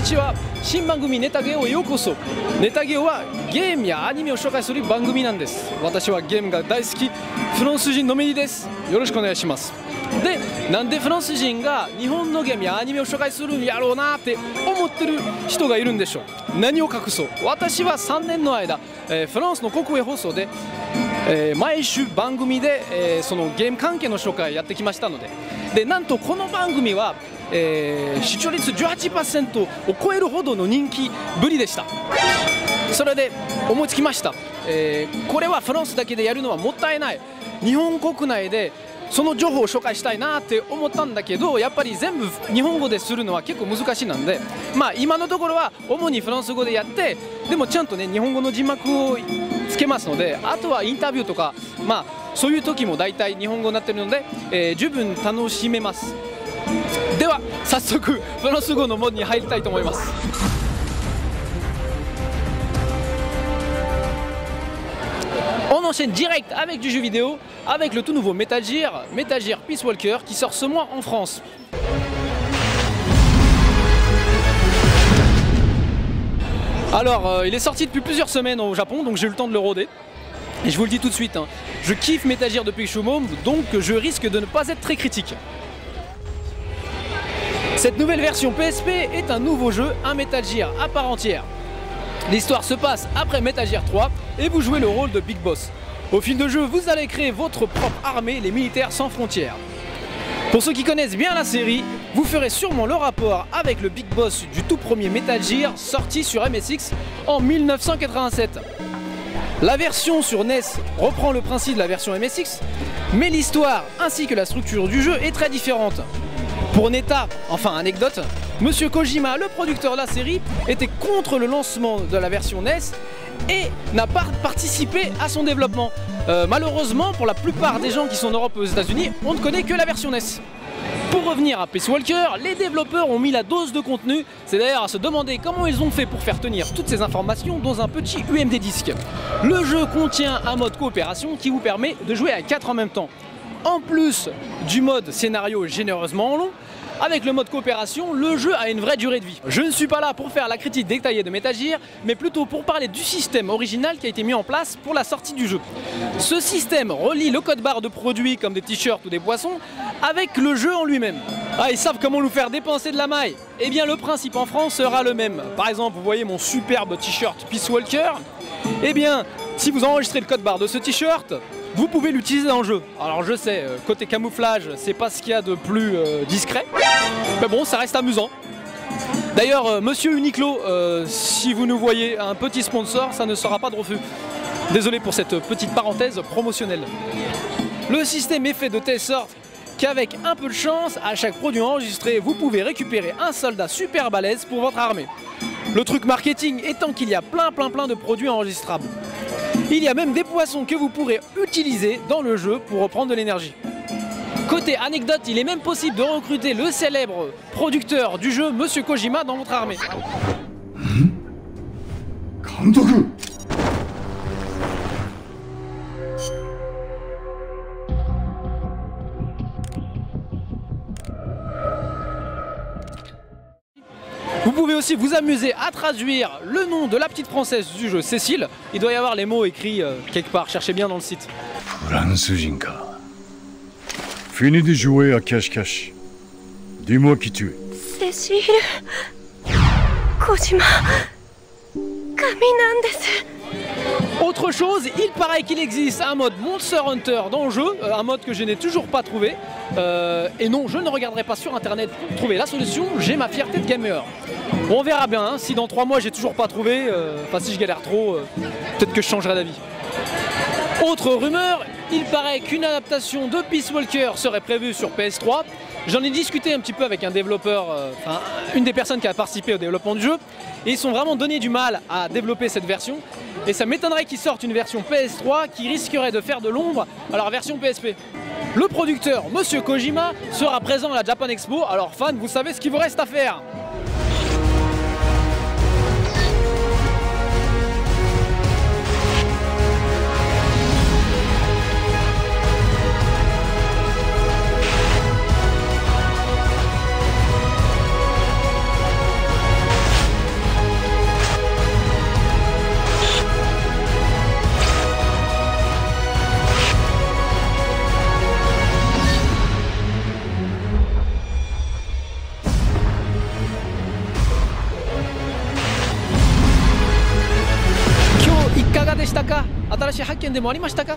ちは、新番組ネタゲオへようこそ。ネタゲオはゲームやアニメを紹介する番組なんです。私はゲームが大好きフランス人のメリーです。よろしくお願いします。で、なんでフランス人が日本のゲームやアニメを紹介するんやろうなって思ってる人がいるんでしょう。何を隠そう、私は3年の間、フランスの国営放送で、毎週番組で、そのゲーム関係の紹介をやってきましたので、なんとこの番組は視聴率 18% を超えるほどの人気ぶりでした。それで思いつきました、これはフランスだけでやるのはもったいない、日本国内でその情報を紹介したいなって思ったんだけど、やっぱり全部日本語でするのは結構難しいなんで、まあ今のところは主にフランス語でやって、でもちゃんとね日本語の字幕をつけますので、あとはインタビューとか、まあそういう時も大体日本語になってるので、十分楽しめます。では早速フランス語のモードに入りたいと思います。On enchaîne direct avec du jeu vidéo, avec le tout nouveau Metal Gear Peace Walker qui sort ce mois en France. Alors, il est sorti depuis plusieurs semaines au Japon, donc j'ai eu le temps de le roder. Et je vous le dis tout de suite, hein, je kiffe Metal Gear depuis que je suis môme, donc je risque de ne pas être très critique. Cette nouvelle version PSP est un nouveau jeu, un Metal Gear à part entière. L'histoire se passe après Metal Gear 3 et vous jouez le rôle de Big Boss. Au fil de jeu, vous allez créer votre propre armée, les militaires sans frontières. Pour ceux qui connaissent bien la série, vous ferez sûrement le rapport avec le Big Boss du tout premier Metal Gear sorti sur MSX en 1987. La version sur NES reprend le principe de la version MSX, mais l'histoire ainsi que la structure du jeu est très différente. Pour Neta, enfin anecdote, Monsieur Kojima, le producteur de la série, était contre le lancement de la version NES et n'a pas participé à son développement. Malheureusement, pour la plupart des gens qui sont en Europe et aux États-Unis, on ne connaît que la version NES. Pour revenir à Peace Walker, les développeurs ont mis la dose de contenu. C'est d'ailleurs à se demander comment ils ont fait pour faire tenir toutes ces informations dans un petit UMD disque. Le jeu contient un mode coopération qui vous permet de jouer à 4 en même temps. En plus du mode scénario généreusement long, avec le mode coopération, le jeu a une vraie durée de vie. Je ne suis pas là pour faire la critique détaillée de Metal Gear, mais plutôt pour parler du système original qui a été mis en place pour la sortie du jeu. Ce système relie le code barre de produits comme des t-shirts ou des boissons avec le jeu en lui-même. Ah, ils savent comment nous faire dépenser de la maille. Eh bien le principe en France sera le même. Par exemple, vous voyez mon superbe t-shirt Peace Walker. Eh bien, si vous enregistrez le code barre de ce t-shirt, vous pouvez l'utiliser dans le jeu. Alors je sais, côté camouflage, c'est pas ce qu'il y a de plus discret, mais bon, ça reste amusant. D'ailleurs, monsieur Uniqlo, si vous nous voyez un petit sponsor, ça ne sera pas de refus. Désolé pour cette petite parenthèse promotionnelle. Le système est fait de telle sorte qu'avec un peu de chance, à chaque produit enregistré, vous pouvez récupérer un soldat super balèze pour votre armée. Le truc marketing étant qu'il y a plein de produits enregistrables. Il y a même des poissons que vous pourrez utiliser dans le jeu pour reprendre de l'énergie. Côté anecdote, il est même possible de recruter le célèbre producteur du jeu, Monsieur Kojima, dans votre armée. Vous pouvez aussi vous amuser à traduire le nom de la petite française du jeu, Cécile. Il doit y avoir les mots écrits quelque part, cherchez bien dans le site. Fini de jouer à cache-cache. Dis-moi qui tu es. Cécile... Kojima... Kami nandesu. Autre chose, il paraît qu'il existe un mode Monster Hunter dans le jeu, un mode que je n'ai toujours pas trouvé. Et non, je ne regarderai pas sur internet pour trouver la solution, j'ai ma fierté de gamer. Bon, on verra bien, hein, si dans 3 mois j'ai toujours pas trouvé, enfin si je galère trop, peut-être que je changerai d'avis. Autre rumeur, il paraît qu'une adaptation de Peace Walker serait prévue sur PS3. J'en ai discuté un petit peu avec un développeur, enfin une des personnes qui a participé au développement du jeu, et ils sont vraiment donné du mal à développer cette version. Et ça m'étonnerait qu'ils sortent une version PS3 qui risquerait de faire de l'ombre à leur version PSP. Le producteur, Monsieur Kojima, sera présent à la Japan Expo, alors fans, vous savez ce qu'il vous reste à faire. か、新しい発見でもありましたか。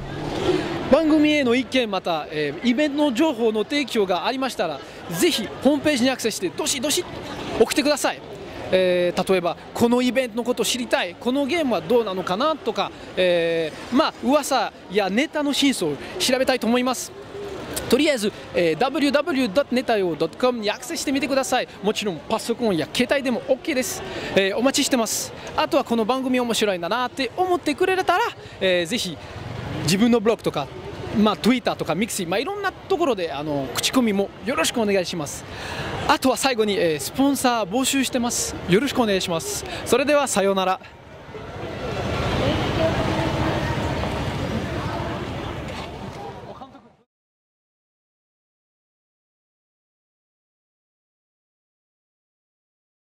番組への意見また、イベントの情報の提供がありましたら、ぜひホームページにアクセスしてどしどし送ってください。例えばこのイベントのことを知りたい、このゲームはどうなのかなとか、噂やネタの真相を調べたいと思います。とりあえず、www.netayo.com にアクセスしてみてください。もちろんパソコンや携帯でも OK です。お待ちしてます。あとはこの番組面白いんだなって思ってくれたら、ぜひ自分のブログとか、Twitter とかミクシー、いろんなところで口コミもよろしくお願いします。あとは最後に、スポンサー募集してます。よろしくお願いします。それではさようなら。